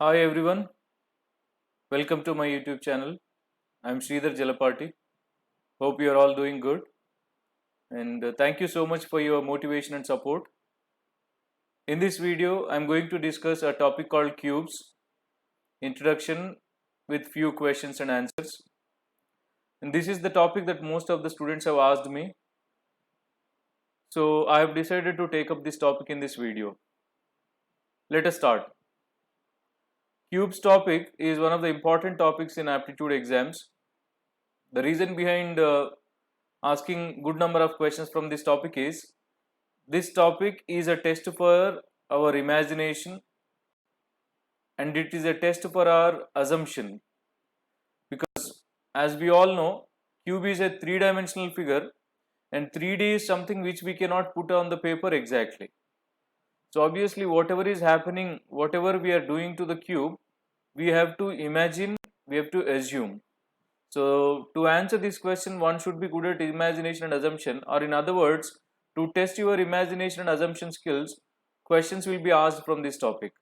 Hi everyone, welcome to my YouTube channel. I'm Sridhar Jalapati. Hope you are all doing good and thank you so much for your motivation and support. In this video, I'm going to discuss a topic called cubes, introduction with few questions and answers. And this is the topic that most of the students have asked me. So I have decided to take up this topic in this video. Let us start. Cubes topic is one of the important topics in aptitude exams. The reason behind asking good number of questions from this topic is this topic is a test for our imagination and it is a test for our assumption, because as we all know, cube is a three-dimensional figure and 3D is something which we cannot put on the paper exactly. So obviously whatever is happening, whatever we are doing to the cube, we have to imagine, we have to assume. So to answer this question, one should be good at imagination and assumption, or in other words, to test your imagination and assumption skills, questions will be asked from this topic.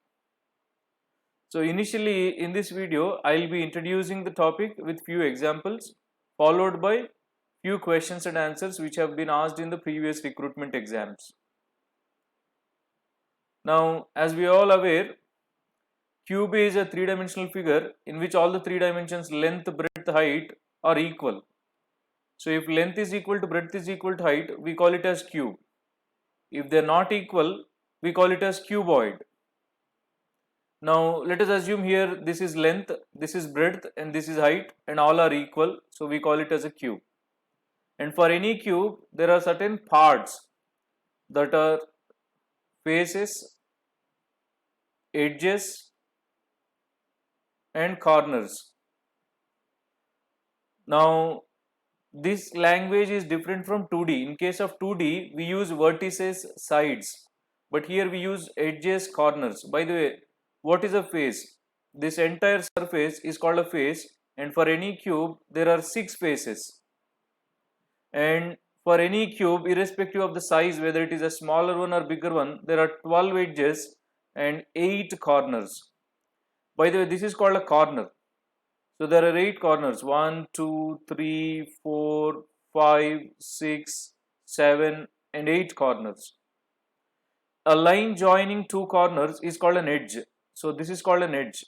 So initially in this video, I will be introducing the topic with few examples, followed by few questions and answers which have been asked in the previous recruitment exams. Now, as we are all aware, cube is a three-dimensional figure in which all the three dimensions length, breadth, height are equal. So if length is equal to breadth is equal to height, we call it as cube. If they are not equal, we call it as cuboid. Now let us assume here this is length, this is breadth and this is height and all are equal. So we call it as a cube. And for any cube, there are certain parts that are faces, edges and corners. Now this language is different from 2D. In case of 2D, we use vertices, sides, but here we use edges, corners. By the way, what is a face? This entire surface is called a face, and for any cube, there are 6 faces. And for any cube, irrespective of the size, whether it is a smaller one or bigger one, there are 12 edges and 8 corners. By the way, this is called a corner. So there are 8 corners, 1, 2, 3, 4, 5, 6, 7 and 8 corners. A line joining two corners is called an edge. So this is called an edge.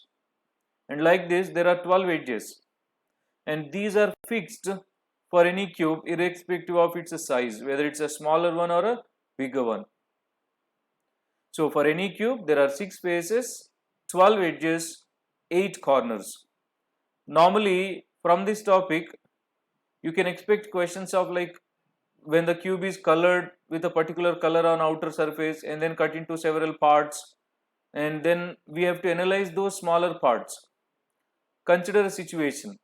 And like this, there are 12 edges. And these are fixed for any cube irrespective of its size, whether it's a smaller one or a bigger one. So for any cube, there are 6 faces, 12 edges, 8 corners. Normally, from this topic, you can expect questions of like when the cube is colored with a particular color on outer surface and then cut into several parts, and then we have to analyze those smaller parts. Consider a situation.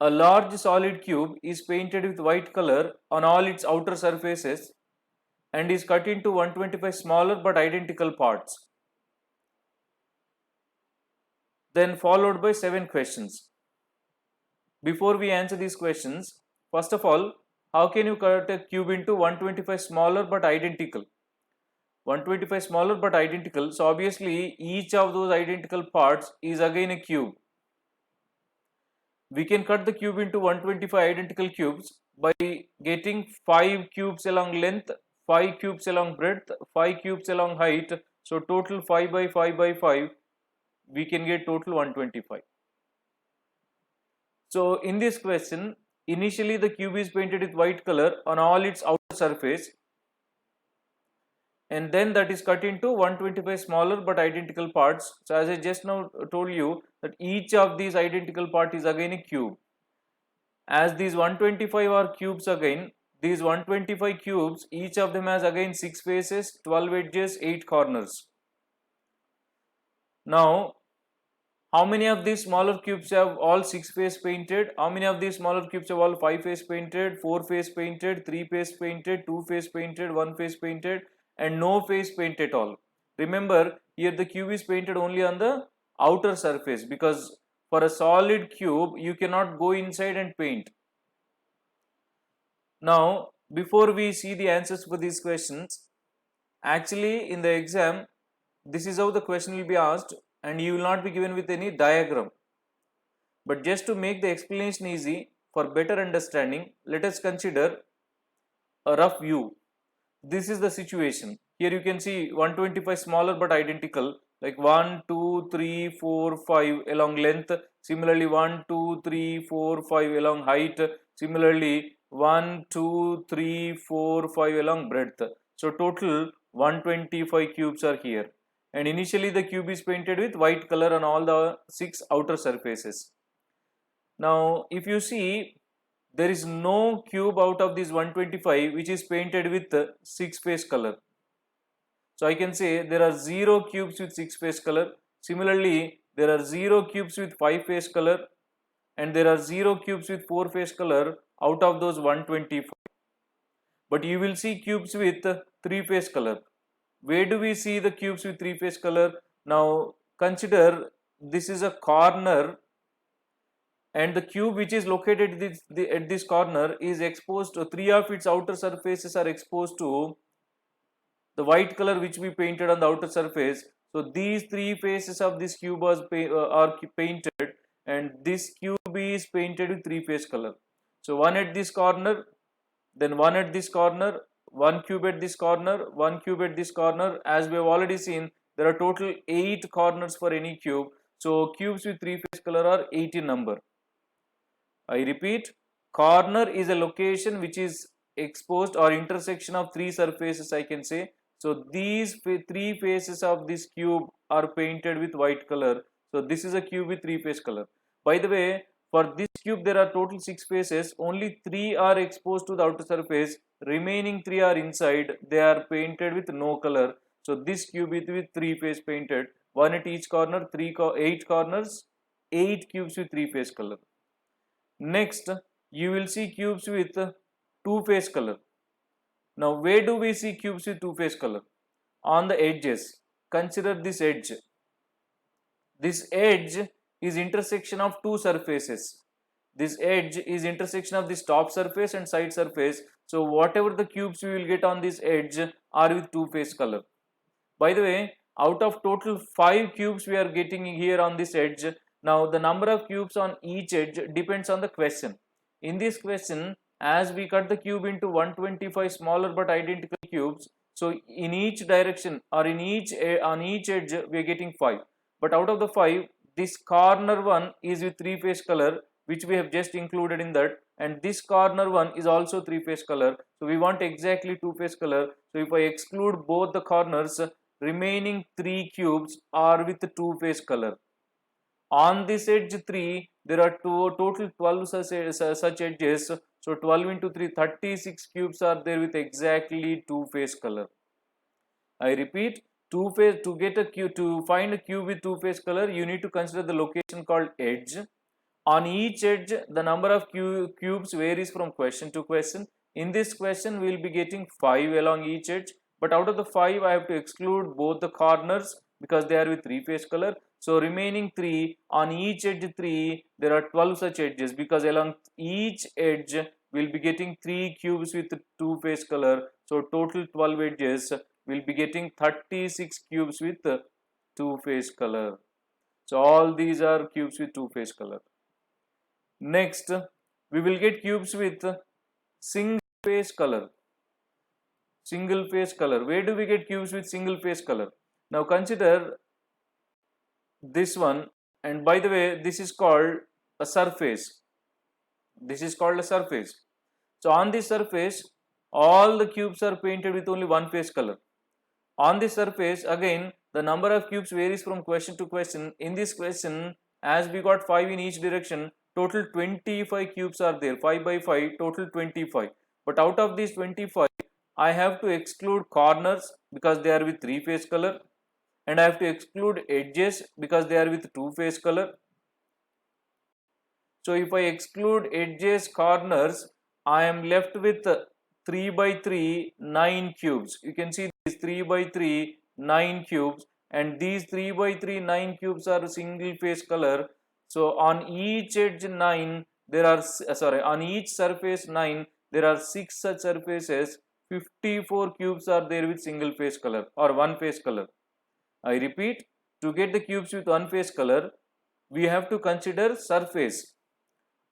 A large solid cube is painted with white color on all its outer surfaces and is cut into 125 smaller but identical parts. Then followed by 7 questions. Before we answer these questions, first of all, how can you cut a cube into 125 smaller but identical? 125 smaller but identical, so obviously each of those identical parts is again a cube. We can cut the cube into 125 identical cubes by getting 5 cubes along length, 5 cubes along breadth, 5 cubes along height. So total 5 by 5 by 5, we can get total 125. So in this question, initially the cube is painted with white color on all its outer surface, and then that is cut into 125 smaller but identical parts. So as I just now told you that each of these identical part is again a cube. As these 125 are cubes again, these 125 cubes, each of them has again 6 faces, 12 edges, 8 corners. Now, how many of these smaller cubes have all 6 face painted? How many of these smaller cubes have all 5 face painted, 4 face painted, 3 face painted, 2 face painted, 1 face painted and no face paint at all? Remember, here the cube is painted only on the outer surface, because for a solid cube you cannot go inside and paint. Now, before we see the answers for these questions, actually in the exam This is how the question will be asked, and you will not be given with any diagram. But just to make the explanation easy for better understanding, let us consider a rough view. This is the situation. Here you can see 125 smaller but identical, like 1, 2, 3, 4, 5 along length. Similarly 1, 2, 3, 4, 5 along height. Similarly 1, 2, 3, 4, 5 along breadth. So total 125 cubes are here. And initially the cube is painted with white color on all the 6 outer surfaces. Now if you see, there is no cube out of this 125 which is painted with 6 phase color. So I can say there are 0 cubes with 6 phase color. Similarly, there are 0 cubes with 5 phase color, and there are 0 cubes with 4 phase color out of those 125. But you will see cubes with 3 phase color. Where do we see the cubes with 3 phase color? Now consider this is a corner, and the cube which is located at this corner is exposed to 3 of its outer surfaces are exposed to the white color which we painted on the outer surface. So these 3 faces of this cube are painted, and this cube is painted with 3 phase color. So one at this corner, then one at this corner, one cube at this corner, one cube at this corner. As we have already seen, there are total 8 corners for any cube. So cubes with 3 phase color are 8 in number. I repeat, corner is a location which is exposed or intersection of 3 surfaces, I can say. So these 3 faces of this cube are painted with white color. So this is a cube with 3 face color. By the way, for this cube there are total 6 faces. Only 3 are exposed to the outer surface. Remaining 3 are inside. They are painted with no color. So this cube is with 3 face painted. One at each corner, 8 corners, 8 cubes with 3 face color. Next, you will see cubes with 2 phase color. Now, where do we see cubes with 2 phase color? On the edges. Consider this edge. This edge is intersection of 2 surfaces. This edge is intersection of this top surface and side surface. So, whatever the cubes we will get on this edge are with 2 phase color. By the way, out of total 5 cubes we are getting here on this edge. Now the number of cubes on each edge depends on the question. In this question, as we cut the cube into 125 smaller but identical cubes, so in each direction or on each edge we are getting 5. But out of the 5, this corner one is with 3 phase color, which we have just included in that, and this corner one is also 3 phase color. So we want exactly 2 phase color. So if I exclude both the corners, remaining 3 cubes are with 2 phase color. On this edge 3, there are total 12 such edges. So 12 into 3, 36 cubes are there with exactly 2 phase color. I repeat, to find a cube with 2 phase color, you need to consider the location called edge. On each edge, the number of cubes varies from question to question. In this question, we will be getting 5 along each edge. But out of the 5, I have to exclude both the corners because they are with 3 phase color. So remaining 3, on each edge 3, there are 12 such edges, because along each edge we will be getting 3 cubes with 2 phase color. So total 12 edges, we will be getting 36 cubes with 2 phase color. So all these are cubes with 2 phase color. Next, we will get cubes with single phase color. Single phase color. Where do we get cubes with single phase color? Now consider this one, and by the way, this is called a surface. This is called a surface. So on this surface, all the cubes are painted with only one phase color. On this surface, again, the number of cubes varies from question to question. In this question, as we got 5 in each direction, total 25 cubes are there. 5 by 5, total 25. But out of these 25, I have to exclude corners because they are with 3 phase color, and I have to exclude edges because they are with 2 phase color. So if I exclude edges, corners, I am left with 3 by 3, 9 cubes. You can see these 3 by 3, 9 cubes, and these 3 by 3, 9 cubes are single phase color. So on each edge 9, there are, on each surface 9, there are 6 such surfaces. 54 cubes are there with single phase color or one phase color. I repeat, to get the cubes with one face color, we have to consider surface.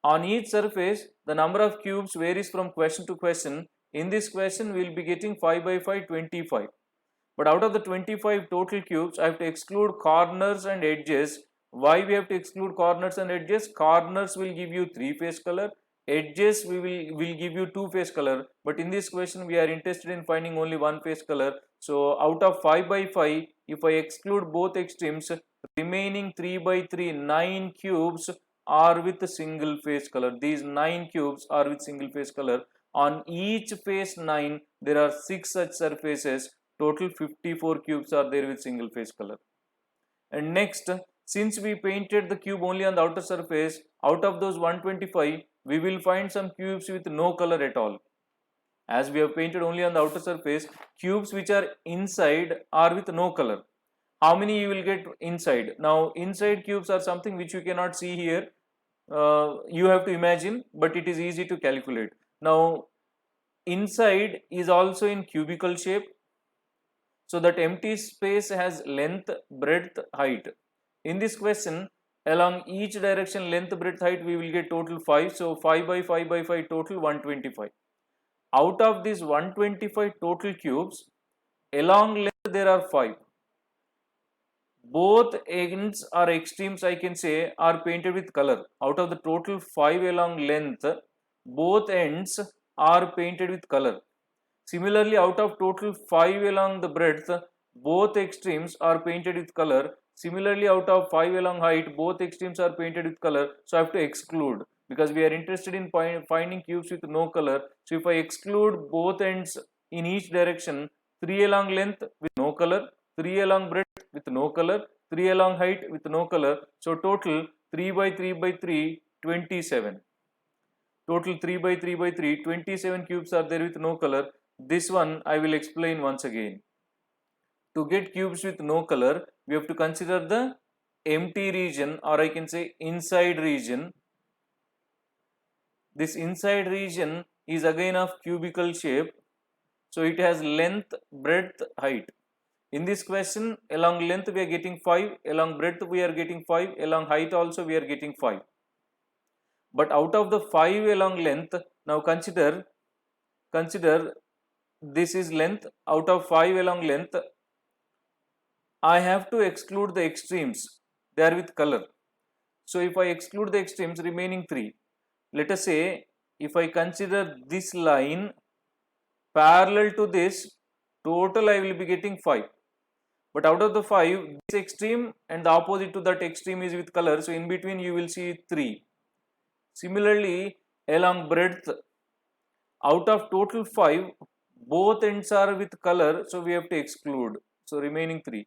On each surface, the number of cubes varies from question to question. In this question, we will be getting 5 by 5, 25. But out of the 25 total cubes, I have to exclude corners and edges. Why we have to exclude corners and edges? Corners will give you 3-face color, edges will give you 2-face color. But in this question, we are interested in finding only 1-face color. So out of 5 by 5, if I exclude both extremes, remaining 3 by 3, 9 cubes are with a single face color. These 9 cubes are with single face color. On each face 9, there are 6 such surfaces. Total 54 cubes are there with single face color. And next, since we painted the cube only on the outer surface, out of those 125, we will find some cubes with no color at all. As we have painted only on the outer surface, cubes which are inside are with no color. How many you will get inside? Now, inside cubes are something which you cannot see here. You have to imagine, but it is easy to calculate. Now, inside is also in cubical shape. So that empty space has length, breadth, height. In this question, along each direction length, breadth, height, we will get total 5. So 5 by 5 by 5 total 125. Out of these 125 total cubes, along length there are 5. Both ends or extremes, I can say, are painted with color. Out of the total 5 along length, both ends are painted with color. Similarly, out of total 5 along the breadth, both extremes are painted with color. Similarly, out of 5 along height, both extremes are painted with color. So I have to exclude, because we are interested in finding cubes with no color. So if I exclude both ends in each direction, 3 along length with no color, 3 along breadth with no color, 3 along height with no color. So total 3 by 3 by 3, 27. Total 3 by 3 by 3, 27 cubes are there with no color. This one I will explain once again. To get cubes with no color, we have to consider the empty region, or I can say inside region. This inside region is again of cubical shape. So it has length, breadth, height. In this question, along length we are getting 5, along breadth we are getting 5, along height also we are getting 5. But out of the 5 along length, now consider this is length. Out of 5 along length, I have to exclude the extremes. They are with color. So if I exclude the extremes, remaining 3. Let us say if I consider this line parallel to this, total I will be getting 5. But out of the 5, this extreme and the opposite to that extreme is with color. So in between you will see 3. Similarly, along breadth, out of total 5, both ends are with color, so we have to exclude. So remaining 3.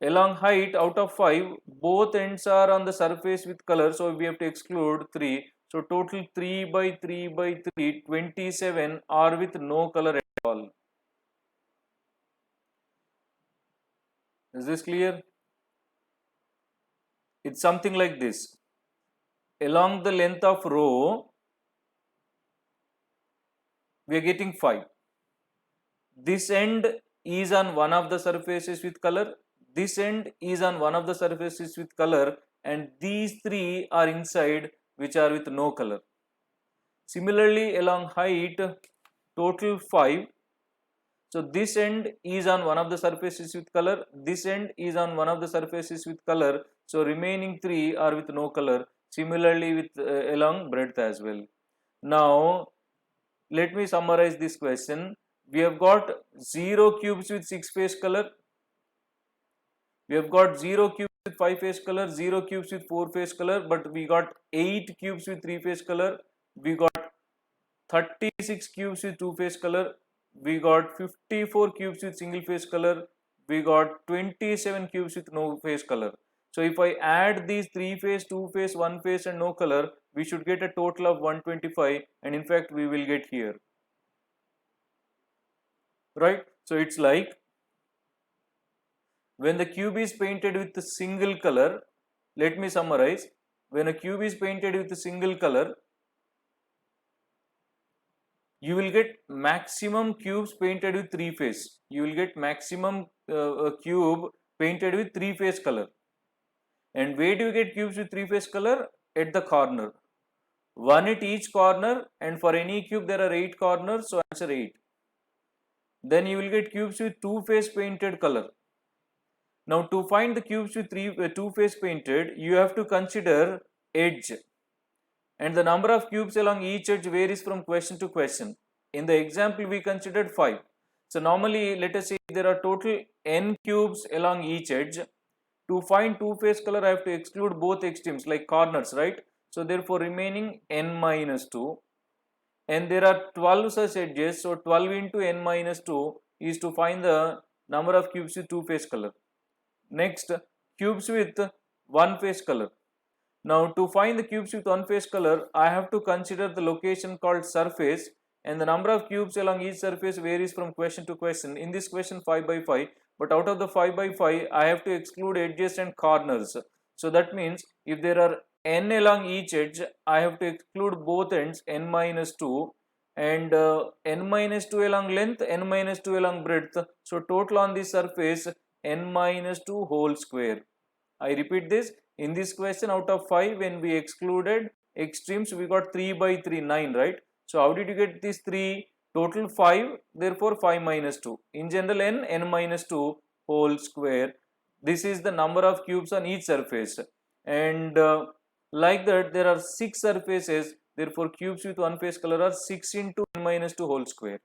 Along height, out of 5, both ends are on the surface with color, so we have to exclude 3. So total 3 by 3 by 3, 27 are with no color at all. Is this clear? It's something like this. Along the length of row, we are getting 5. This end is on one of the surfaces with color, this end is on one of the surfaces with color, and these 3 are inside, which are with no color. Similarly, along height, total 5. So this end is on one of the surfaces with color, this end is on one of the surfaces with color, so remaining 3 are with no color. Similarly with along breadth as well. Now let me summarize this question. We have got 0 cubes with 6-face color, we have got 0 cubes with 5-face color, 0 cubes with 4-face color, but we got 8 cubes with 3-face color, we got 36 cubes with 2-face color, we got 54 cubes with single face color, we got 27 cubes with no face color. So if I add these 3-face, 2-face, 1-face and no color, we should get a total of 125, and in fact we will get here, right? So it's like when the cube is painted with a single color, let me summarize. When a cube is painted with a single color, you will get maximum cubes painted with 3-face. You will get maximum cube painted with three-phase color. And where do you get cubes with three-phase color? At the corner. One at each corner, and for any cube there are 8 corners, so answer 8. Then you will get cubes with two-phase painted color. Now to find the cubes with two-phase painted, you have to consider edge. And the number of cubes along each edge varies from question to question. In the example, we considered 5. So normally, let us say there are total n cubes along each edge. To find two-phase color, I have to exclude both extremes like corners, right? So therefore, remaining n minus 2. And there are 12 such edges. So 12 into n minus 2 is to find the number of cubes with two-phase color. Next, cubes with one-phase color. Now to find the cubes with one-phase color, I have to consider the location called surface, and the number of cubes along each surface varies from question to question. In this question 5 by 5, but out of the 5 by 5, I have to exclude edges and corners. So that means if there are n along each edge, I have to exclude both ends, n minus 2, and n minus 2 along length, n minus 2 along breadth. So total on this surface n minus 2 whole square. I repeat this. In this question, out of 5, when we excluded extremes, we got 3 by 3, 9, right? So how did you get these 3? Total 5, therefore 5 minus 2. In general, n minus 2 whole square. This is the number of cubes on each surface. And like that, there are 6 surfaces, therefore cubes with one phase color are 6 into n minus 2 whole square.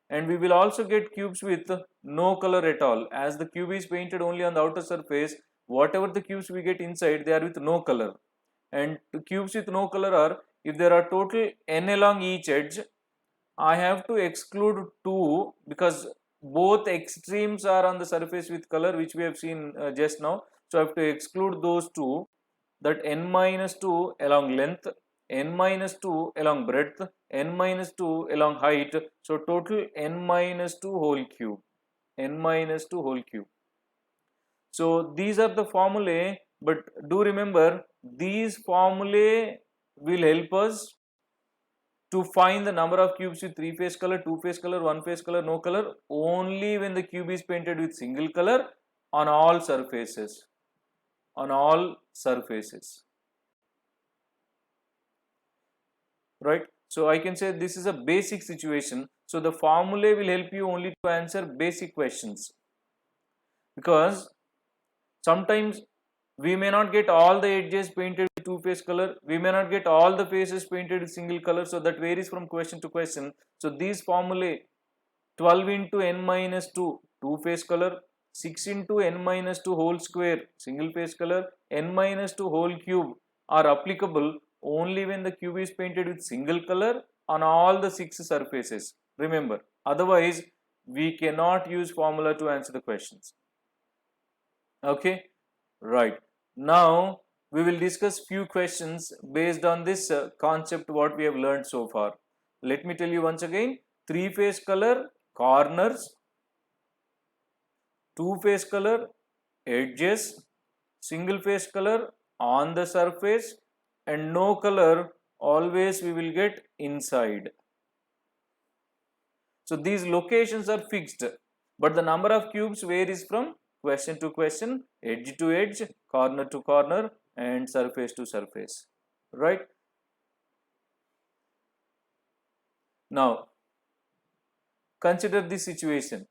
And we will also get cubes with no color at all. As the cube is painted only on the outer surface, whatever the cubes we get inside, they are with no color. And the cubes with no color are, if there are total n along each edge, I have to exclude 2 because both extremes are on the surface with color, which we have seen just now. So I have to exclude those 2, that n minus 2 along length, n minus 2 along breadth, n minus 2 along height. So total n minus 2 whole cube, n minus 2 whole cube. So these are the formulae, but do remember these formulae will help us to find the number of cubes with three-phase color, two-phase color, one-phase color, no color, only when the cube is painted with single color on all surfaces. On all surfaces. Right? So I can say this is a basic situation. So the formulae will help you only to answer basic questions. Because sometimes we may not get all the edges painted with two-phase color, we may not get all the faces painted with single color, so that varies from question to question. So these formulae, 12 into n minus 2 two-phase color, 6 into n minus 2 whole square single phase color, n minus 2 whole cube are applicable only when the cube is painted with single color on all the 6 surfaces. Remember, otherwise we cannot use formula to answer the questions. Okay, right. Now we will discuss few questions based on this concept what we have learned so far. Let me tell you once again: three-phase color, corners; two-phase color, edges; single-phase color, on the surface; and no color, always we will get inside. So these locations are fixed, but the number of cubes varies from question to question, edge to edge, corner to corner, and surface to surface, right? Now, consider this situation.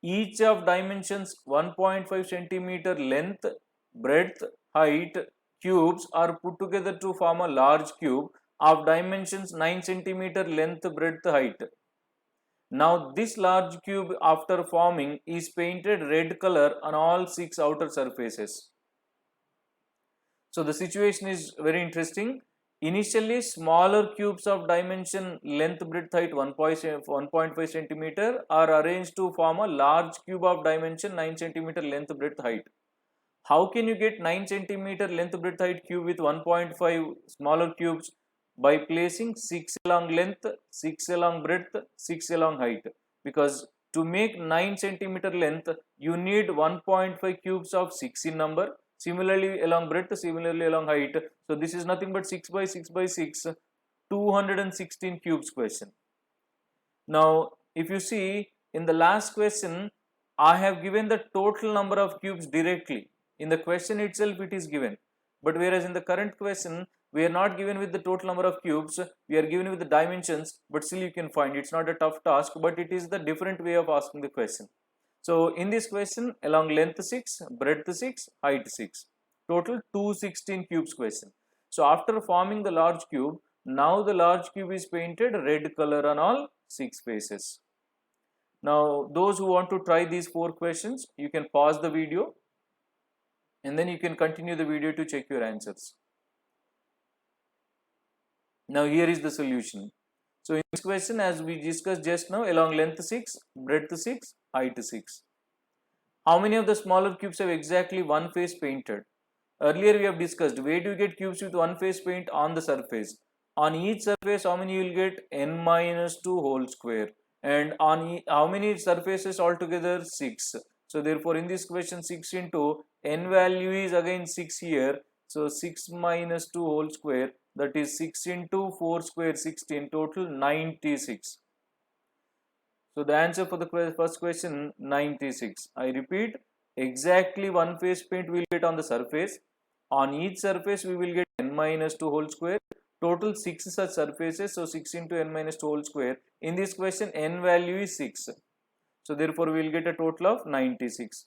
Each of dimensions 1.5 centimeter length, breadth, height cubes are put together to form a large cube of dimensions 9 centimeter length, breadth, height. Now this large cube after forming is painted red color on all 6 outer surfaces. So the situation is very interesting. Initially smaller cubes of dimension length, breadth, height 1.5 centimeter are arranged to form a large cube of dimension 9 centimeter length, breadth, height. How can you get 9 centimeter length, breadth, height cube with 1.5 smaller cubes? By placing 6 along length, 6 along breadth, 6 along height. Because to make 9 centimeter length, you need 1.5 cubes of 6 in number. Similarly along breadth, similarly along height. So this is nothing but 6 by 6 by 6, 216 cubes question. Now if you see in the last question, I have given the total number of cubes directly. In the question itself it is given, but whereas in the current question we are not given with the total number of cubes, we are given with the dimensions, but still you can find. It's not a tough task, but it is the different way of asking the question. So in this question, along length 6, breadth 6, height 6, total 216 cubes question. So after forming the large cube, now the large cube is painted red color on all 6 faces. Now those who want to try these 4 questions, you can pause the video and then you can continue the video to check your answers. Now here is the solution. So in this question, as we discussed just now, along length 6, breadth 6, height 6. How many of the smaller cubes have exactly one face painted? Earlier we have discussed, where do you get cubes with one face paint? On the surface. On each surface, how many you will get? N minus 2 whole square. And on how many surfaces altogether? 6. So therefore in this question, 6 into n value is again 6 here. So 6 minus 2 whole square, that is 6 into 4 square 16, total 96. So the answer for the first question, 96. I repeat, exactly one face paint we will get on the surface. On each surface we will get n minus 2 whole square. Total 6 such surfaces, so 6 into n minus 2 whole square. In this question n value is 6. So therefore we will get a total of 96.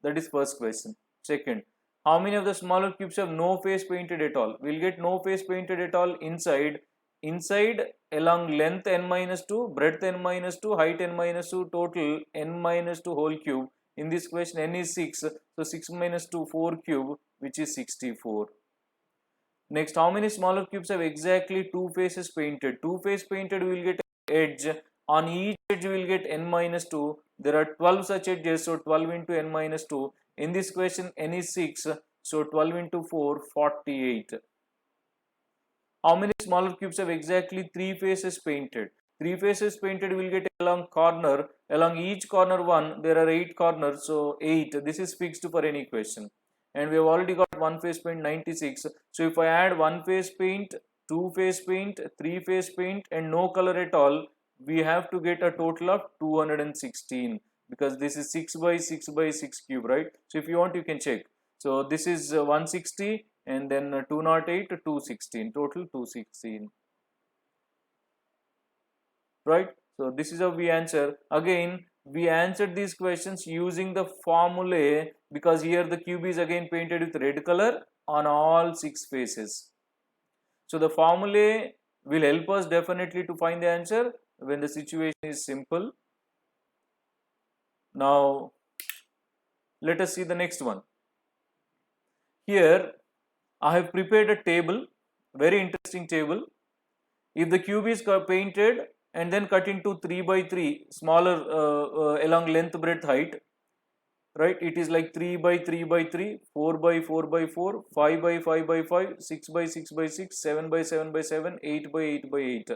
That is first question. Second, how many of the smaller cubes have no face painted at all? We will get no face painted at all inside. Inside, along length n minus 2, breadth n minus 2, height n minus 2, total n minus 2 whole cube. In this question n is 6, so 6 minus 2, 4 cube, which is 64. Next, how many smaller cubes have exactly 2 faces painted? 2 face painted we will get edge. On each edge we will get n minus 2. There are 12 such edges, so 12 into n minus 2. In this question n is 6, so 12 into 4, 48. How many smaller cubes have exactly 3 faces painted? 3 faces painted we will get along corner. Along each corner 1, there are 8 corners, so 8. This is fixed for any question. And we have already got one face paint, 96. So if I add one face paint, 2 face paint, 3 face paint and no color at all, we have to get a total of 216, because this is 6 by 6 by 6 cube, right? So if you want, you can check. So this is 160 and then 208, 216, total 216, right? So this is how we answer. Again, we answered these questions using the formulae, because here the cube is again painted with red color on all 6 faces. So the formulae will help us definitely to find the answer when the situation is simple. Now let us see the next one. Here I have prepared a table, very interesting table. If the cube is painted and then cut into 3 by 3 smaller along length, breadth, height, right? It is like 3 by 3 by 3, 4 by 4 by 4, 5 by 5 by 5, 6 by 6 by 6, 7 by 7 by 7, 8 by 8 by 8,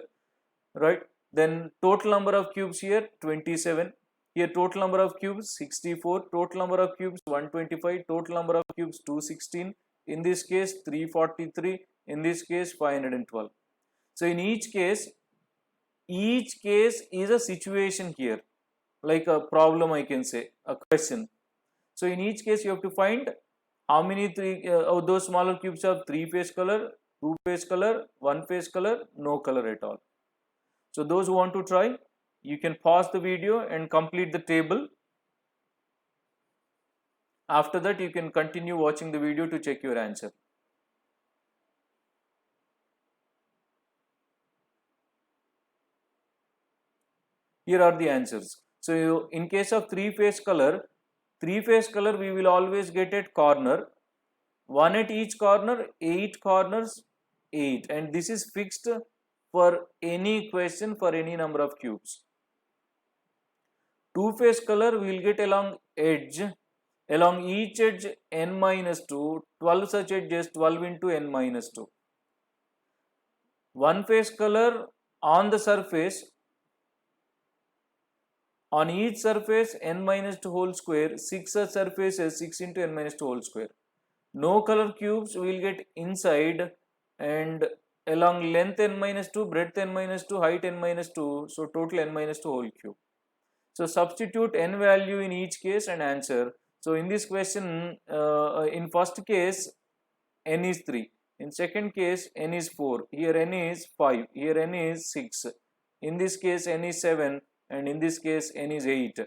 right? Then total number of cubes here 27. Here total number of cubes 64, total number of cubes 125, total number of cubes 216, in this case 343, in this case 512. So in each case is a situation here, like a problem, I can say, a question. So in each case you have to find how many of those smaller cubes have 3 face color, 2 face color, 1 face color, no color at all. So those who want to try, you can pause the video and complete the table. After that you can continue watching the video to check your answer. Here are the answers. So in case of 3 face color we will always get at corner, 1 at each corner, 8 corners, 8, and this is fixed for any question for any number of cubes. 2 face color we will get along edge, along each edge n minus 2, 12 such edges, 12 into n minus 2. 1 face color on the surface, on each surface n minus 2 whole square, 6 such surfaces, 6 into n minus 2 whole square. No color cubes we will get inside, and along length n minus 2, breadth n minus 2, height n minus 2, so total n minus 2 whole cube. So substitute n value in each case and answer. So in this question, in first case n is 3, in second case n is 4, here n is 5, here n is 6, in this case n is 7, and in this case n is 8.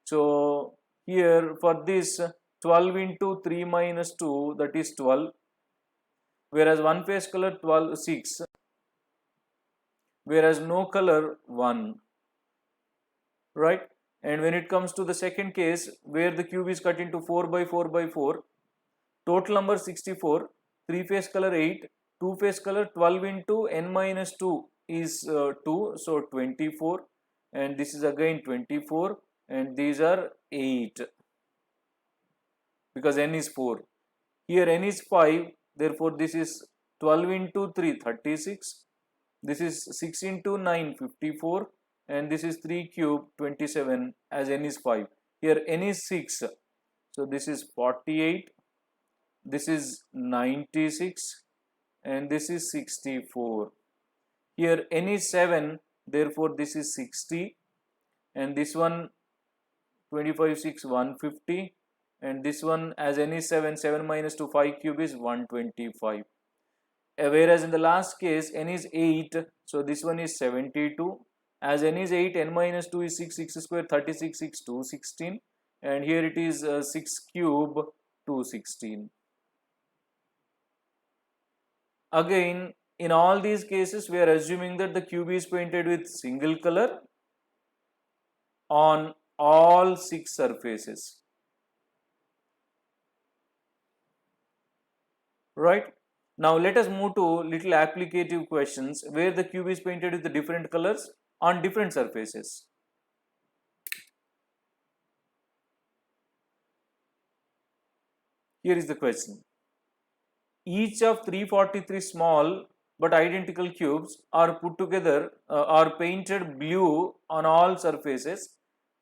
So here for this 12 into 3 minus 2, that is 12, whereas one face color 12 6, whereas no color 1, right? And when it comes to the second case where the cube is cut into 4 by 4 by 4, total number 64, 3 face color 8, 2 face color 12 into n minus 2 is 2, so 24, and this is again 24, and these are 8 because n is 4. Here n is 5, therefore this is 12 into 3 36, this is 6 into 9 54, and this is 3 cube 27 as n is 5. Here n is 6, so this is 48, this is 96, and this is 64. Here n is 7, therefore this is 60, and this one 25 6 150, and this one as n is 7, 7 minus 2 5 cube is 125. Whereas in the last case n is 8, so this one is 72, as n is 8, n minus 2 is 6, 6 square 36, 6 2 16, and here it is 6 cube 216. Again, in all these cases we are assuming that the cube is painted with single color on all 6 surfaces, right? Now let us move to little applicative questions where the cube is painted with the different colors on different surfaces. Here is the question. Each of 343 small but identical cubes are put together are painted blue on all surfaces,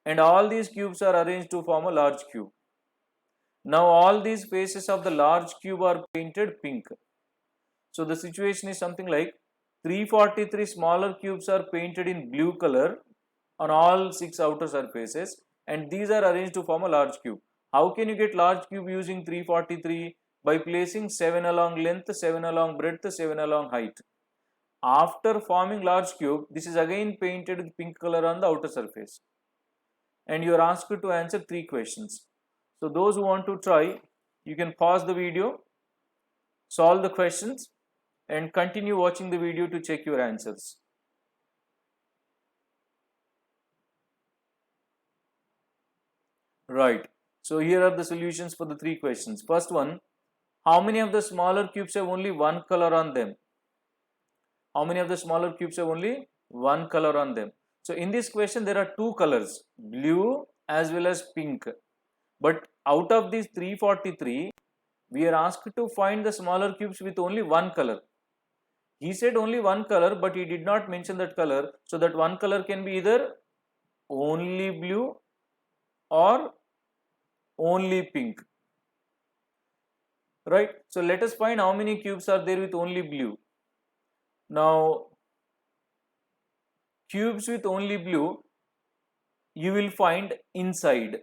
and all these cubes are arranged to form a large cube. Now all these faces of the large cube are painted pink. So the situation is something like 343 smaller cubes are painted in blue color on all 6 outer surfaces, and these are arranged to form a large cube. How can you get large cube using 343? By placing 7 along length, 7 along breadth, 7 along height. After forming large cube, this is again painted with pink color on the outer surface, and you are asked to answer 3 questions. So those who want to try, you can pause the video, solve the questions, and continue watching the video to check your answers. Right, so here are the solutions for the 3 questions. First one, how many of the smaller cubes have only one color on them? How many of the smaller cubes have only one color on them? So in this question there are 2 colors, blue as well as pink, but out of these 343 we are asked to find the smaller cubes with only one color. He said only one color, but he did not mention that color, so that one color can be either only blue or only pink, right? So let us find how many cubes are there with only blue. Now cubes with only blue you will find inside,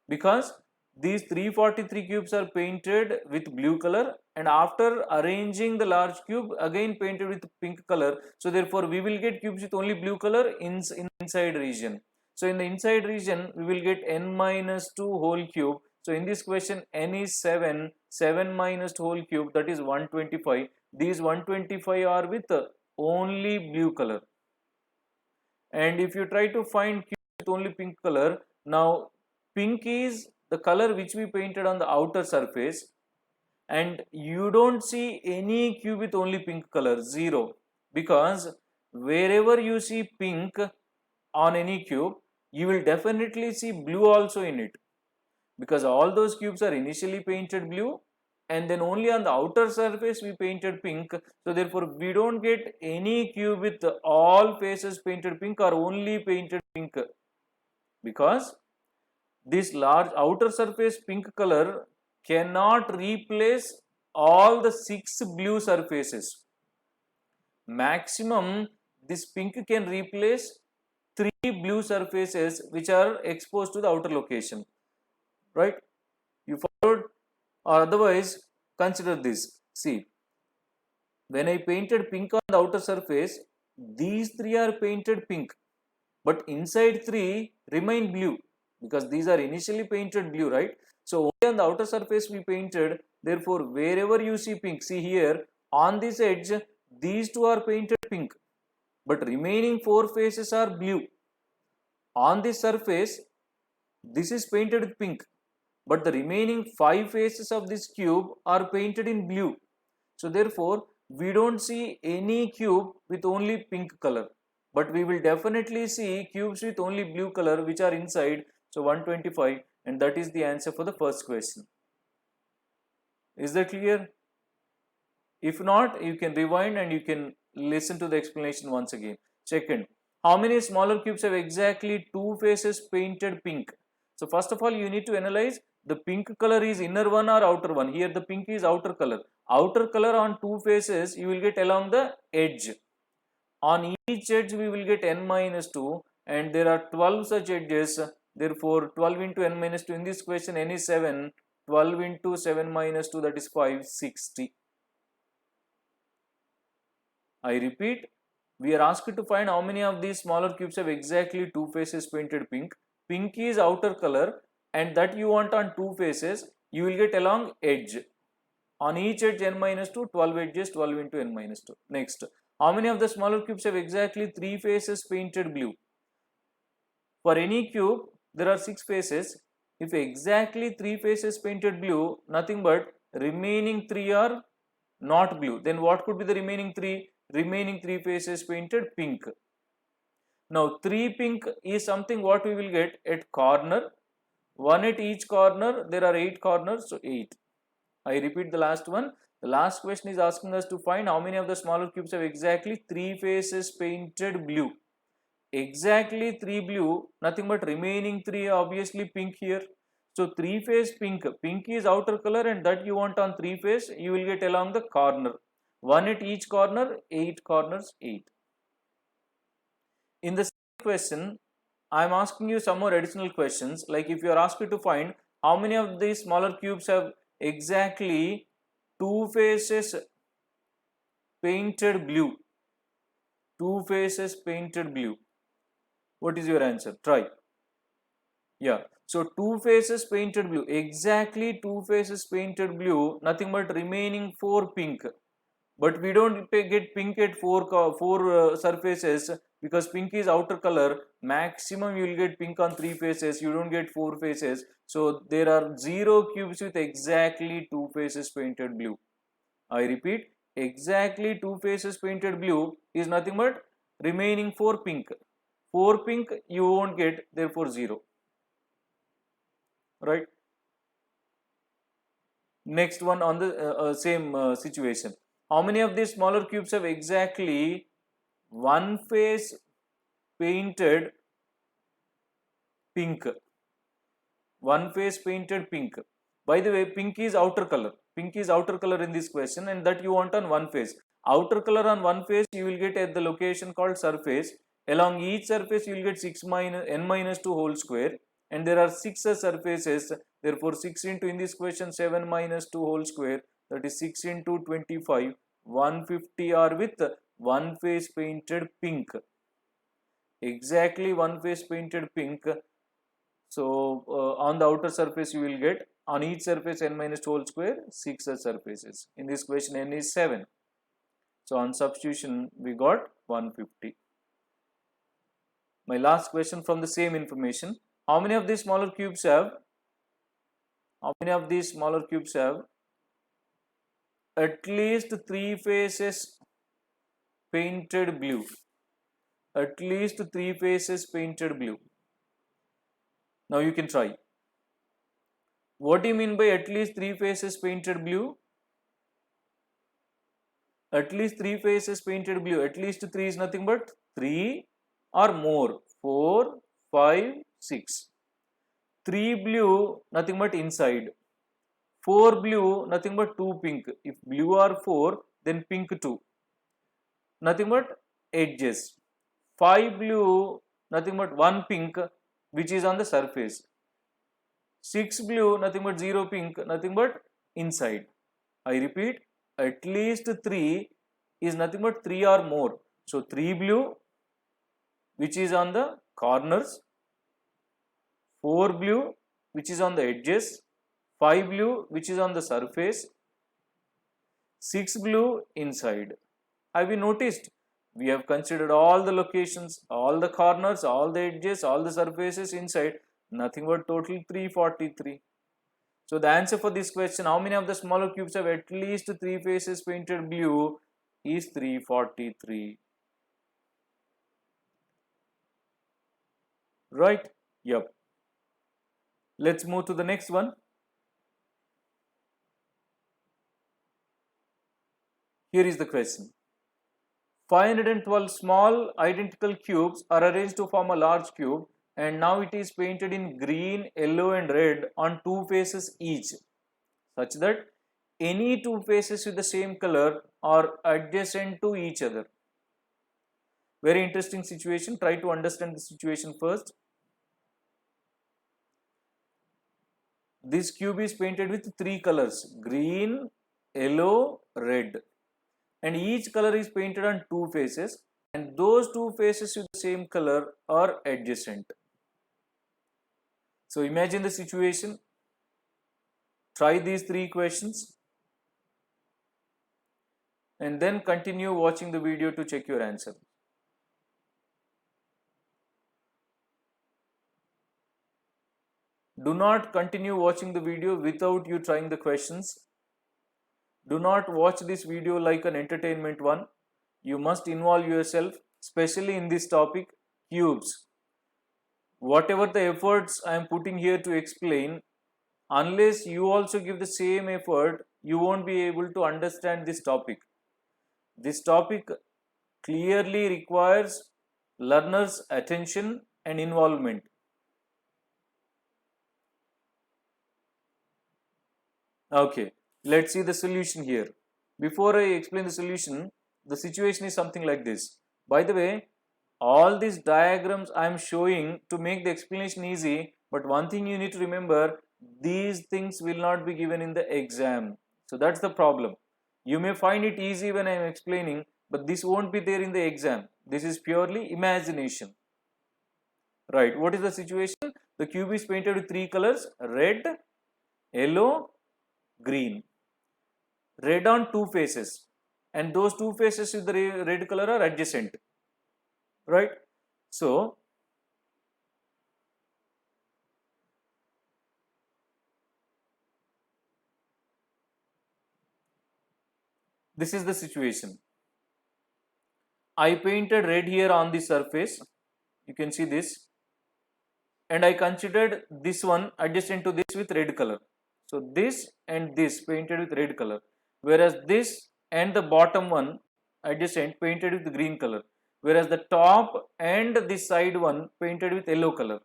because these 343 cubes are painted with blue color, and after arranging the large cube again painted with pink color, so therefore we will get cubes with only blue color in inside region. So in the inside region we will get n minus 2 whole cube. So in this question n is 7, 7 minus 2 whole cube, that is 125. These 125 are with only blue color. And if you try to find cube with only pink color, now pink is the color which we painted on the outer surface, and you don't see any cube with only pink color, 0, because wherever you see pink on any cube you will definitely see blue also in it, because all those cubes are initially painted blue and then only on the outer surface we painted pink. So therefore we don't get any cube with all faces painted pink or only painted pink, because this large outer surface pink color cannot replace all the 6 blue surfaces. Maximum this pink can replace 3 blue surfaces which are exposed to the outer location, right? You followed? Or otherwise, consider this. See, when I painted pink on the outer surface, these 3 are painted pink, but inside 3 remain blue because these are initially painted blue, right? So only on the outer surface we painted, therefore wherever you see pink, see here on this edge these 2 are painted pink, but remaining 4 faces are blue. On this surface this is painted with pink, but the remaining 5 faces of this cube are painted in blue. So therefore we don't see any cube with only pink color, but we will definitely see cubes with only blue color which are inside. So 125, and that is the answer for the first question. Is that clear? If not, you can rewind and you can listen to the explanation once again. Second, how many smaller cubes have exactly 2 faces painted pink? So first of all, you need to analyze the pink color is inner one or outer one. Here the pink is outer color. Outer color on 2 faces you will get along the edge. On each edge we will get n minus 2, and there are 12 such edges. Therefore 12 into n minus 2, in this question n is 7, 12 into 7 minus 2, that is 560. I repeat, we are asked to find how many of these smaller cubes have exactly 2 faces painted pink. Pink is outer color, and that you want on 2 faces, you will get along edge. On each edge n minus 2, 12 edges, 12 into n minus 2. Next, how many of the smaller cubes have exactly 3 faces painted blue? For any cube, there are 6 faces. If exactly 3 faces painted blue, nothing but remaining 3 are not blue. Then what could be the remaining 3? Remaining 3 faces painted pink. Now 3 pink is something what we will get at corner. 1 at each corner. There are 8 corners, so 8. I repeat the last one. The last question is asking us to find how many of the smaller cubes have exactly 3 faces painted blue. Exactly 3 blue, nothing but remaining 3 obviously pink here. So 3 face pink. Pink is outer color, and that you want on 3 face, you will get along the corner. 1 at each corner, 8 corners, 8. In the second question, I am asking you some more additional questions, like if you are asked to find how many of these smaller cubes have exactly 2 faces painted blue. 2 faces painted blue. What is your answer? Try. Yeah. So 2 faces painted blue. Exactly 2 faces painted blue. Nothing but remaining 4 pink. But we don't get pink at 4 surfaces because pink is outer color. Maximum you will get pink on 3 faces. You don't get 4 faces. So there are 0 cubes with exactly 2 faces painted blue. I repeat, exactly 2 faces painted blue is nothing but remaining 4 pink. 4 pink you won't get, therefore 0. Right? Next one on the same situation. How many of these smaller cubes have exactly 1 face painted pink? 1 face painted pink. By the way, pink is outer color. Pink is outer color in this question, and that you want on 1 face. Outer color on 1 face you will get at the location called surface. Along each surface you will get 6 minus n minus 2 whole square, and there are 6 surfaces. Therefore 6 into, in this question, 7 minus 2 whole square, that is 6 into 25. 150 are with 1 face painted pink. Exactly 1 face painted pink. So on the outer surface you will get, on each surface n minus 2 whole square, 6 surfaces. In this question n is 7. So on substitution we got 150. My last question from the same information. How many of these smaller cubes have at least 3 faces painted blue? At least 3 faces painted blue. Now you can try. What do you mean by at least 3 faces painted blue? At least 3 faces painted blue. At least 3 is nothing but 3 or more. 4, 5, 6. 3 blue, nothing but inside. 4 blue, nothing but 2 pink. If blue are 4, then pink 2. Nothing but edges. 5 blue, nothing but 1 pink which is on the surface. 6 blue, nothing but 0 pink, nothing but inside. I repeat, at least 3 is nothing but 3 or more. So 3 blue which is on the corners, 4 blue which is on the edges, 5 blue which is on the surface, 6 blue inside. Have you noticed? We have considered all the locations, all the corners, all the edges, all the surfaces inside, nothing but total 343. So the answer for this question, how many of the smaller cubes have at least 3 faces painted blue, is 343. Right? Yep. Let's move to the next one. Here is the question. 512 small identical cubes are arranged to form a large cube, and now it is painted in green, yellow and red on 2 faces each, such that any 2 faces with the same color are adjacent to each other. Very interesting situation. Try to understand the situation first. This cube is painted with 3 colors: green, yellow, red, and each color is painted on 2 faces, and those 2 faces with the same color are adjacent. So imagine the situation. Try these 3 questions and then continue watching the video to check your answer. Do not continue watching the video without you trying the questions. Do not watch this video like an entertainment one. You must involve yourself, especially in this topic, cubes. Whatever the efforts I am putting here to explain, unless you also give the same effort, you won't be able to understand this topic. This topic clearly requires learners' attention and involvement. Okay, let's see the solution here. Before I explain the solution, the situation is something like this. By the way, all these diagrams I am showing to make the explanation easy, but one thing you need to remember, these things will not be given in the exam. So that's the problem. You may find it easy when I am explaining, but this won't be there in the exam. This is purely imagination. Right, what is the situation? The cube is painted with 3 colors: red, yellow, green. Red on 2 faces, and those 2 faces with the red color are adjacent. Right? So, this is the situation. I painted red here on the surface. You can see this. And I considered this one adjacent to this with red color. So, this and this painted with red color. Whereas this and the bottom one adjacent painted with green color. Whereas the top and this side one painted with yellow color.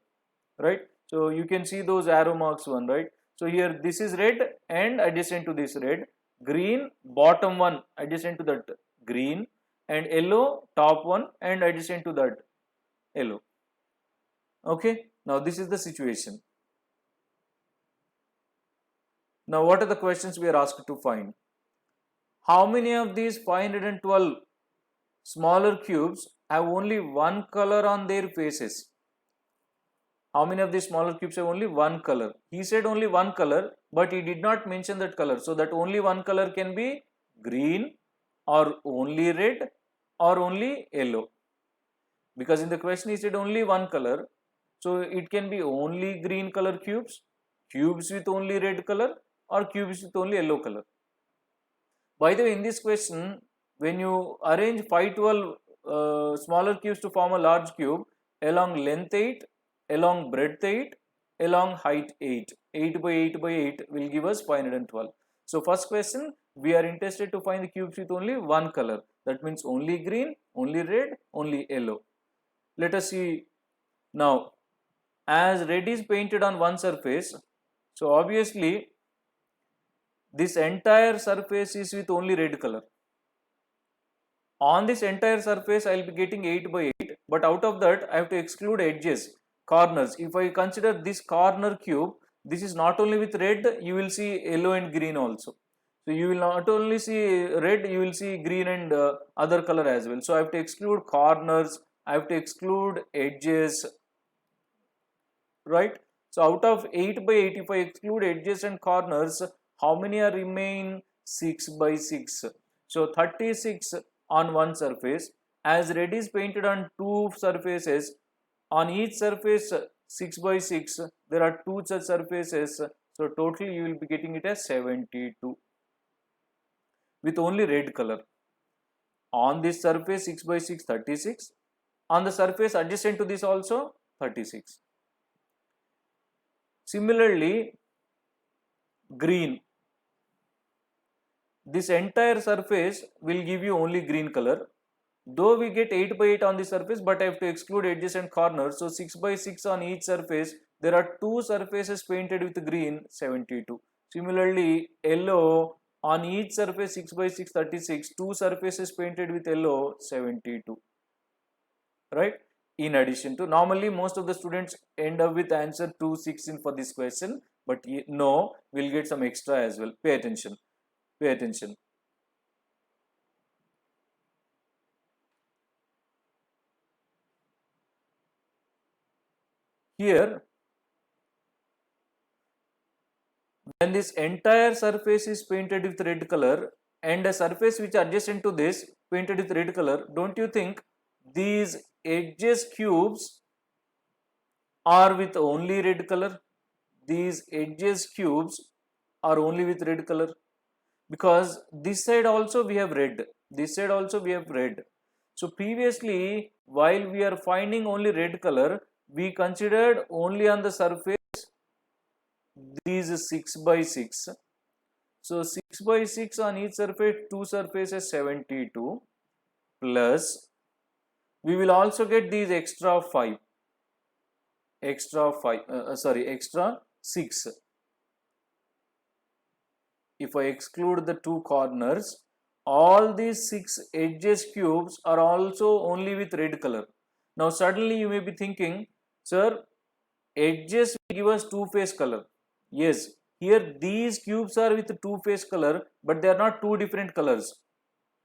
Right? So, you can see those arrow marks one, right? So, here this is red and adjacent to this red. Green bottom one adjacent to that green, and yellow top one and adjacent to that yellow. Okay, now this is the situation. Now what are the questions we are asked to find? How many of these 512 smaller cubes have only one color on their faces? How many of these smaller cubes have only one color? He said only one color, but he did not mention that color. So that only one color can be green, or only red, or only yellow. Because in the question he said only one color. So it can be only green color cubes, cubes with only red color, or cubes with only yellow color. By the way, in this question, when you arrange 512 smaller cubes to form a large cube, along length 8, along breadth 8, along height 8, 8 by 8 by 8 will give us 512. So first question, we are interested to find the cubes with only one color. That means only green, only red, only yellow. Let us see now. As red is painted on one surface, so obviously this entire surface is with only red color. On this entire surface, I will be getting 8 by 8. but out of that I have to exclude edges, corners. If I consider this corner cube, this is not only with red, you will see yellow and green also. So you will not only see red, you will see green and other color as well. So I have to exclude corners, I have to exclude edges, right? So out of 8 by 8, if I exclude edges and corners, how many are remain? 6 by 6. So 36 on one surface. As red is painted on two surfaces, on each surface 6 by 6, there are two such surfaces. So totally you will be getting it as 72 with only red color. On this surface 6 by 6, 36. On the surface adjacent to this also 36. Similarly, green. This entire surface will give you only green color. Though we get 8 by 8 on the surface, but I have to exclude edges and corners. So 6 by 6 on each surface. There are two surfaces painted with green, 72. Similarly, yellow, on each surface 6 by 6, 36. Two surfaces painted with yellow, 72. Right? In addition to, normally most of the students end up with answer 216 for this question, but no, we'll get some extra as well. Pay attention. Pay attention. Here, when this entire surface is painted with red color and a surface which adjacent to this painted with red color, don't you think these edges cubes are with only red color? These edges cubes are only with red color, because this side also we have red, this side also we have red. So previously, while we are finding only red color, we considered only on the surface these 6 by 6. So 6 by 6 on each surface, two surfaces 72, plus we will also get these extra 5, extra 6. If I exclude the two corners, all these 6 edges cubes are also only with red color. Now suddenly you may be thinking, sir, edges will give us two-phase color. Yes, here these cubes are with two-phase color, but they are not two different colors.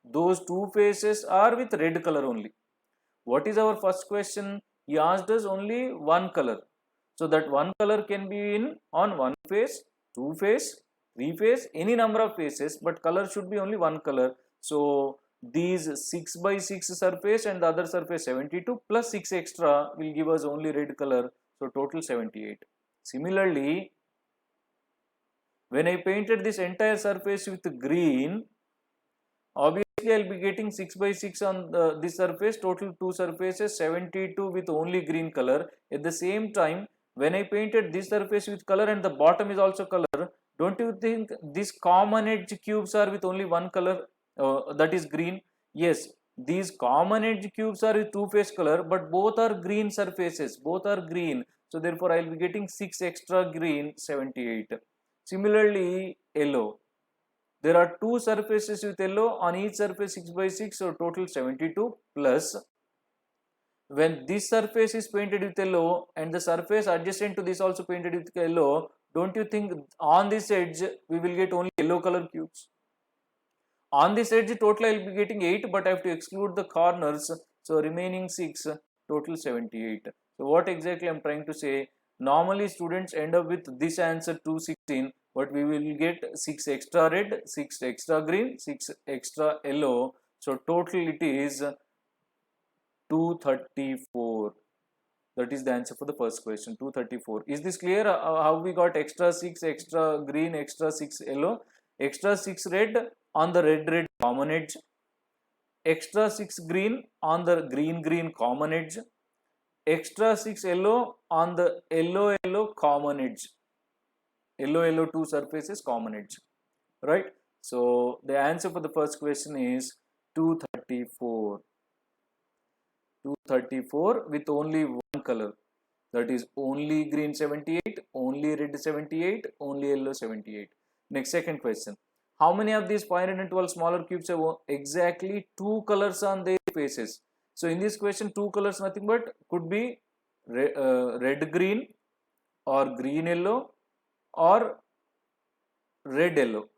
Those two faces are with red color only. What is our first question? He asked us only one color. So that one color can be in on one face, two face, three face, any number of faces, but color should be only one color. So these 6 by 6 surface and the other surface 72 plus 6 extra will give us only red color. So total 78. Similarly, when I painted this entire surface with green, obviously I will be getting 6 by 6 on this surface, total two surfaces 72 with only green color. At the same time, when I painted this surface with color and the bottom is also color, don't you think these common edge cubes are with only one color, that is green? Yes, these common edge cubes are with two-phase color, but both are green surfaces, both are green. So therefore I will be getting 6 extra green, 78. Similarly, yellow. There are two surfaces with yellow, on each surface 6 by 6, so total 72, plus when this surface is painted with yellow and the surface adjacent to this also painted with yellow, don't you think on this edge we will get only yellow color cubes? On this edge total I will be getting 8, but I have to exclude the corners, so remaining 6, total 78. So what exactly I am trying to say? Normally students end up with this answer 216, but we will get 6 extra red, 6 extra green, 6 extra yellow. So total it is 234. That is the answer for the first question, 234. Is this clear? How we got extra 6, extra green, extra 6 yellow, extra 6 red on the red common edge, extra 6 green on the green common edge, extra 6 yellow on the yellow common edge, yellow two surfaces common edge, right? So the answer for the first question is 234. 234 with only one color, that is only green 78, only red 78, only yellow 78. Next, second question. How many of these 512 smaller cubes have exactly two colors on their faces? So in this question, two colors nothing but could be red green or green yellow or red yellow.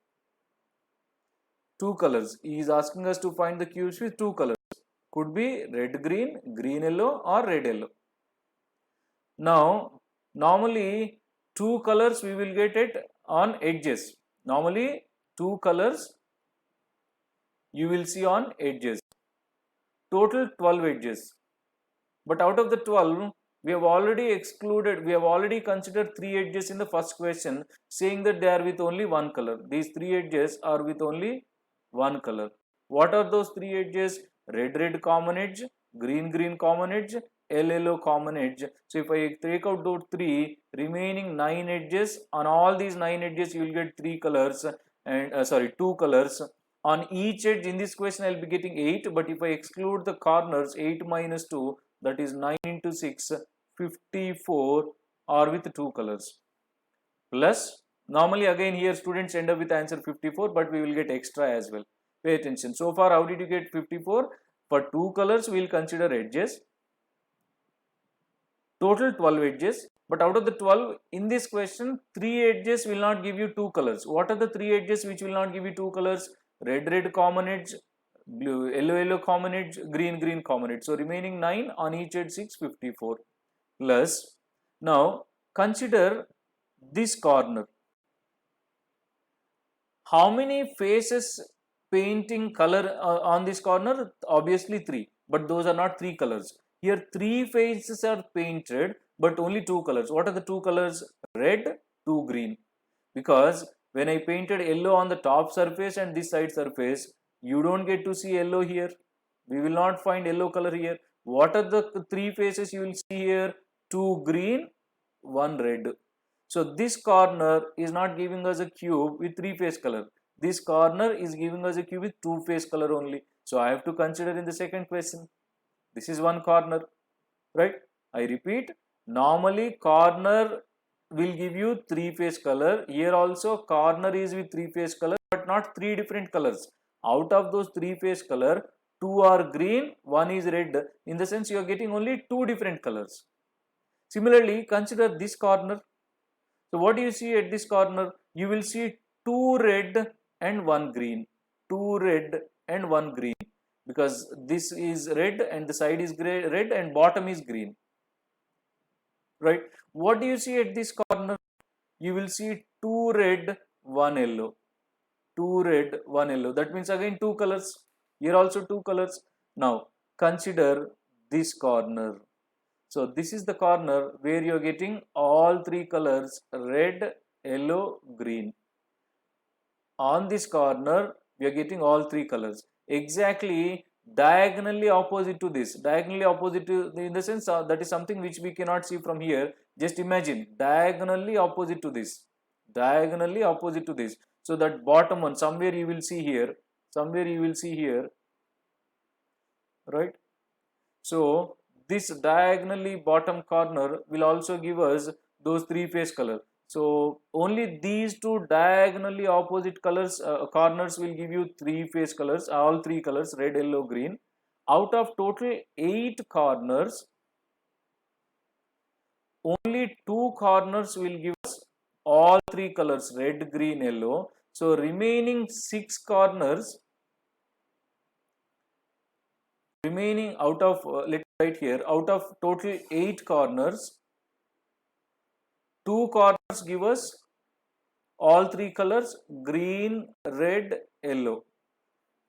Two colors. He is asking us to find the cubes with two colors. Could be red green, green yellow or red yellow. Now normally two colors we will get it on edges. Normally two colors you will see on edges. Total 12 edges. But out of the 12, we have already considered 3 edges in the first question, saying that they are with only one color. These 3 edges are with only one color. What are those 3 edges? Red, red common edge, green, green common edge, yellow common edge. So if I take out those 3, remaining 9 edges, on all these 9 edges you will get 3 colors and 2 colors. On each edge in this question I will be getting 8, but if I exclude the corners, 8 minus 2, that is 9 into 6, 54 are with 2 colors. Plus, normally again here students end up with answer 54, but we will get extra as well. Pay attention. So far, how did you get 54? For 2 colors, we will consider edges. Total 12 edges. But out of the 12, in this question, 3 edges will not give you 2 colors. What are the 3 edges which will not give you 2 colors? Red, red common edge, blue, yellow, yellow common edge, green, green common edge. So remaining 9, on each edge 6, 54. Plus, now consider this corner. How many faces painting color on this corner? Obviously 3, but those are not 3 colors. Here 3 faces are painted, but only 2 colors. What are the 2 colors? Red, 2 green. Because when I painted yellow on the top surface and this side surface, you don't get to see yellow here. We will not find yellow color here. What are the 3 faces you will see here? 2 green, 1 red. So this corner is not giving us a cube with 3 face color. This corner is giving us a cube with 2 face color only. So I have to consider in the second question. This is one corner, right? I repeat, normally corner will give you 3 face color. Here also corner is with 3 face color, but not 3 different colors. Out of those 3 face color, 2 are green, 1 is red. In the sense you are getting only 2 different colors. Similarly, consider this corner. So what do you see at this corner? You will see 2 red and 1 green. 2 red and 1 green. Because this is red and the side is red and bottom is green. Right? What do you see at this corner? You will see 2 red, 1 yellow. 2 red, 1 yellow. That means again 2 colors. Here also 2 colors. Now consider this corner. So this is the corner where you are getting all 3 colors, red, yellow, green. On this corner we are getting all 3 colors. Exactly diagonally opposite to this. Diagonally opposite to, in the sense that is something which we cannot see from here. Just imagine diagonally opposite to this. Diagonally opposite to this. So that bottom one, somewhere you will see here. Somewhere you will see here. Right? So this diagonally bottom corner will also give us those 3 face color. So only these 2 diagonally opposite colors corners will give you 3 face colors, all 3 colors, red, yellow, green. Out of total 8 corners, only 2 corners will give us all 3 colors, red, green, yellow. So remaining 6 corners, remaining out of let's write here, out of total 8 corners, 2 corners give us all 3 colors, green, red, yellow.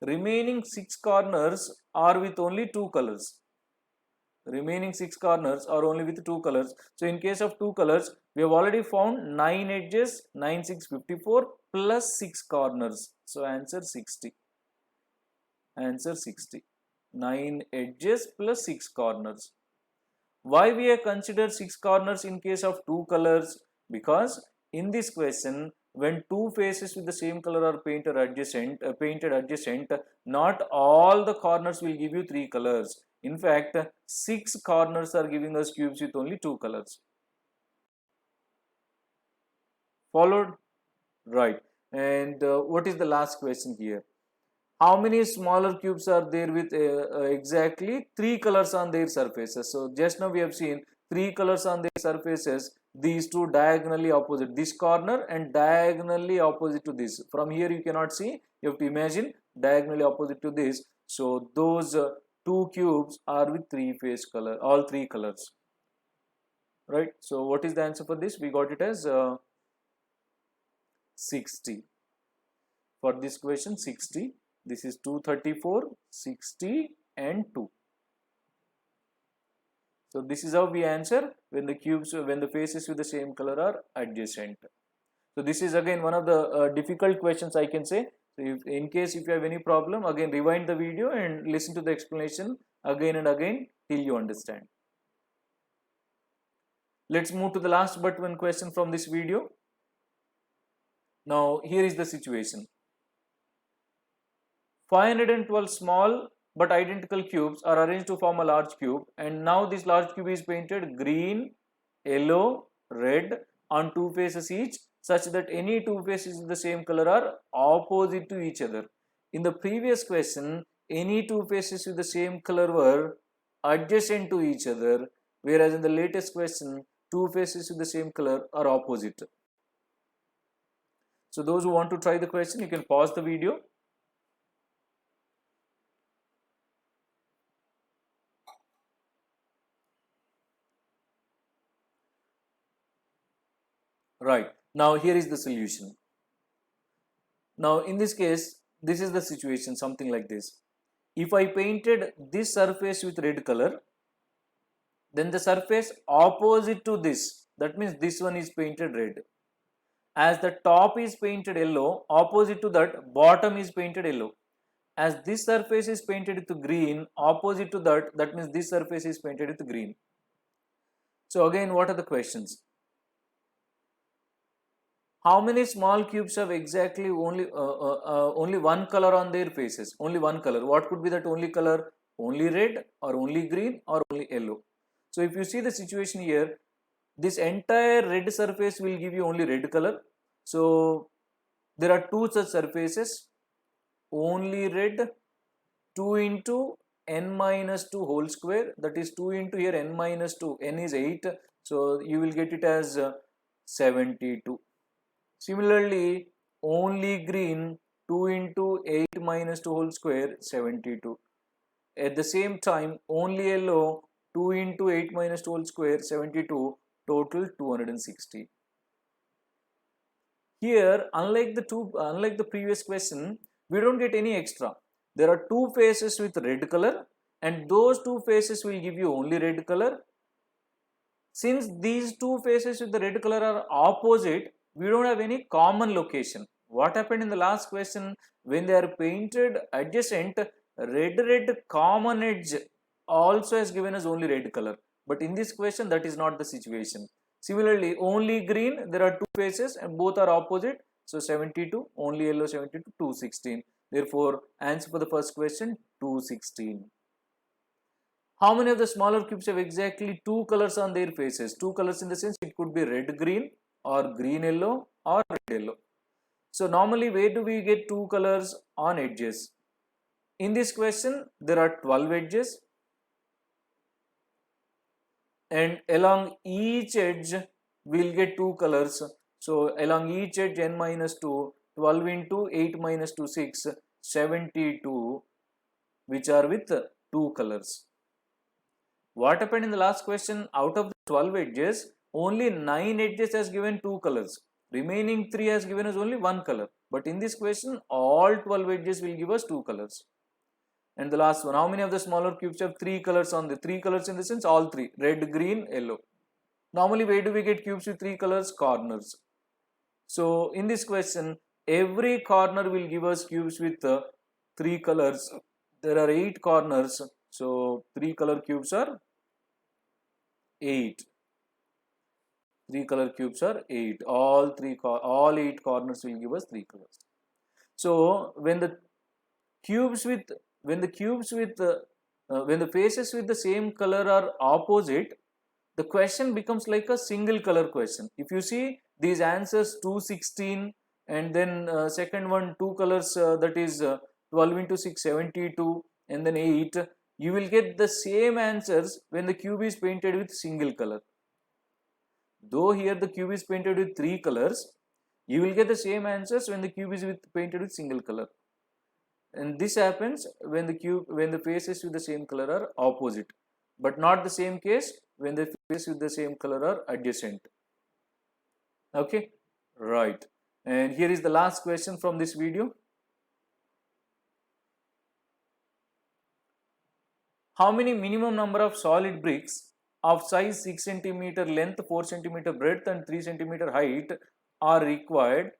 Remaining 6 corners are with only 2 colors. Remaining 6 corners are only with 2 colors. So in case of 2 colors, we have already found 9 edges, 9, 6, 54 plus 6 corners. So answer 60. Answer 60. 9 edges plus 6 corners. Why we have considered 6 corners in case of 2 colors? Because in this question, when 2 faces with the same color are painted adjacent, not all the corners will give you 3 colors. In fact, 6 corners are giving us cubes with only 2 colors. Followed? Right. And what is the last question here? how many smaller cubes are there with exactly 3 colors on their surfaces? So just now we have seen 3 colors on their surfaces, these two diagonally opposite, this corner and diagonally opposite to this. From here you cannot see, you have to imagine diagonally opposite to this. So those two cubes are with three-phase color, all three colors, right? So what is the answer for this? We got it as 60. For this question, 60. This is 234, 60 and 2. So this is how we answer when the cubes, when the faces with the same color are adjacent. So this is again one of the difficult questions, I can say. So if, in case if you have any problem, again rewind the video and listen to the explanation again and again till you understand. Let's move to the last but one question from this video. Now here is the situation. 512 small but identical cubes are arranged to form a large cube, and now this large cube is painted green, yellow, red on two faces each, such that any two faces with the same color are opposite to each other. In the previous question, any two faces with the same color were adjacent to each other, whereas in the latest question, two faces with the same color are opposite. So those who want to try the question, you can pause the video. Right, now here is the solution. Now in this case, this is the situation, something like this. If I painted this surface with red color, then the surface opposite to this, that means this one is painted red. As the top is painted yellow, opposite to that bottom is painted yellow. As this surface is painted with green, opposite to that, that means this surface is painted with green. So again, what are the questions? How many small cubes have exactly only one color on their faces? Only one color. What could be that only color? Only red or only green or only yellow. So if you see the situation here, this entire red surface will give you only red color. So there are two such surfaces, only red, 2 into n minus 2 whole square, that is 2 into here n minus 2, n is 8, so you will get it as 72. Similarly, only green, 2 into 8 minus 2 whole square, 72. At the same time, only yellow, 2 into 8 minus 2 whole square, 72, total 260. Here, unlike the previous question, we don't get any extra. There are two faces with red color, and those two faces will give you only red color. Since these two faces with the red color are opposite, we don't have any common location. What happened in the last question? When they are painted adjacent, red common edge also has given us only red color. But in this question, that is not the situation. Similarly, only green, there are two faces and both are opposite. So 72, only yellow 72, 216. Therefore, answer for the first question, 216. How many of the smaller cubes have exactly two colors on their faces? Two colors in the sense it could be red green or green yellow or red yellow. So normally where do we get two colors? On edges. In this question there are 12 edges, and along each edge we will get two colors. So along each edge n minus 2, 12 into 8 minus 2, 6, 72, which are with two colors. What happened in the last question? Out of the 12 edges, only 9 edges has given two colors. Remaining 3 has given us only one color. But in this question, all 12 edges will give us two colors. And the last one, how many of the smaller cubes have three colors on the three colors in the sense all three, red, green, yellow. Normally, where do we get cubes with three colors? Corners. So in this question, every corner will give us cubes with three colors. There are 8 corners. So 3 color cubes are 8. 3 color cubes are 8. All 8 corners will give us 3 colors. So when the faces with the same color are opposite, the question becomes like a single color question. If you see these answers 216 and then second one 2 colors, that is 12 into 6, 72, and then 8, you will get the same answers when the cube is painted with single color. Though here the cube is painted with 3 colors, you will get the same answers when the cube is painted with single color. And this happens when the faces with the same color are opposite, but not the same case when the faces with the same color are adjacent. Okay, right. And here is the last question from this video. How many minimum number of solid bricks of size 6 cm length, 4 cm breadth and 3 cm height are required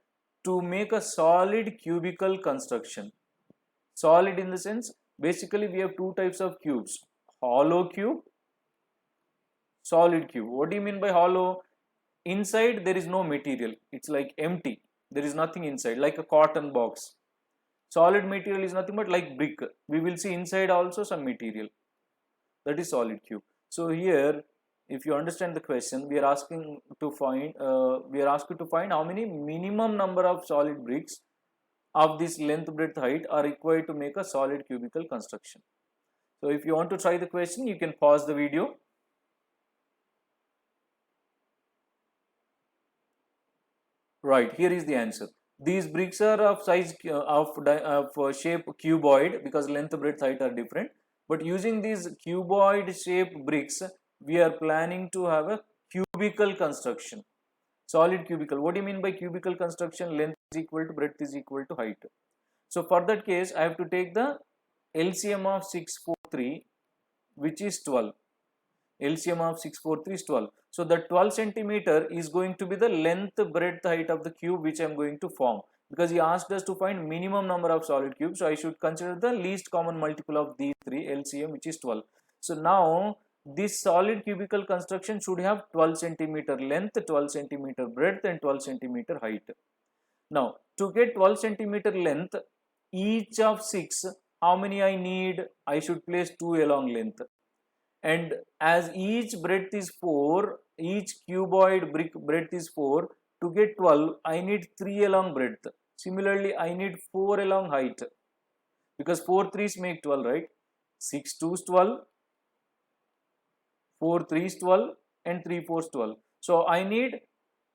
to make a solid cubical construction? Solid in the sense, basically we have two types of cubes, hollow cube, solid cube. What do you mean by hollow? Inside there is no material, it's like empty, there is nothing inside, like a cotton box. Solid material is nothing but like brick, we will see inside also some material, that is solid cube. So here, if you understand the question, we are asking to find how many minimum number of solid bricks of this length, breadth, height are required to make a solid cubical construction. So if you want to try the question, you can pause the video. Right, here is the answer. These bricks are of size of shape cuboid, because length, breadth, height are different. But using these cuboid shaped bricks, we are planning to have a cubical construction, solid cubical. What do you mean by cubical construction? Length is equal to breadth is equal to height. So for that case, I have to take the LCM of 643, which is 12. LCM of 643 is 12. So the 12 centimeter is going to be the length, breadth, height of the cube which I am going to form, because he asked us to find minimum number of solid cubes. So I should consider the least common multiple of these three, LCM, which is 12. So now this solid cubical construction should have 12 centimeter length, 12 centimeter breadth and 12 centimeter height. Now to get 12 centimeter length, each of 6, how many I need? I should place 2 along length. And as each breadth is 4, each cuboid brick breadth is 4, to get 12, I need 3 along breadth. Similarly, I need 4 along height, because 4 3s make 12, right? 6 2s 12, 4 3s 12 and 3 4s 12. So I need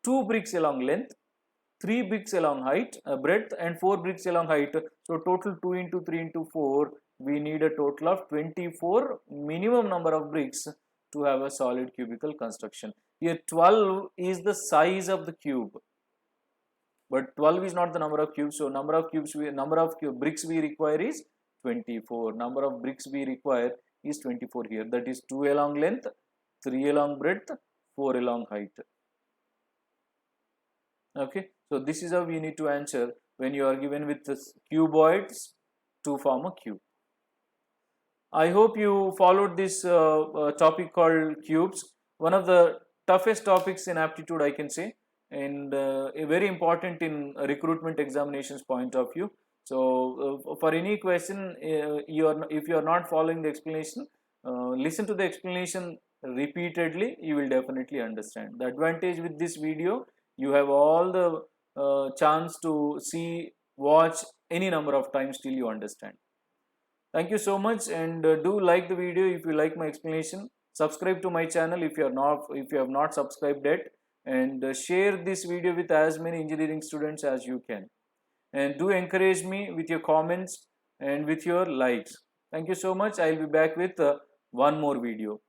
2 bricks along length, 3 bricks along height, breadth and 4 bricks along height. So total 2 into 3 into 4, we need a total of 24 minimum number of bricks to have a solid cubical construction. Here 12 is the size of the cube, but 12 is not the number of cubes. So number of bricks we require is 24. Number of bricks we require is 24 here. That is 2 along length, 3 along breadth, 4 along height. Okay, so this is how we need to answer when you are given with the cuboids to form a cube. I hope you followed this topic called cubes, one of the toughest topics in aptitude, I can say, and very important in recruitment examinations point of view. So for any question, if you are not following the explanation, listen to the explanation repeatedly, you will definitely understand. The advantage with this video, you have all the chance to see, watch any number of times till you understand. Thank you so much, and do like the video if you like my explanation. Subscribe to my channel if you have not subscribed yet, and share this video with as many engineering students as you can. And do encourage me with your comments and with your likes. Thank you so much. I will be back with one more video.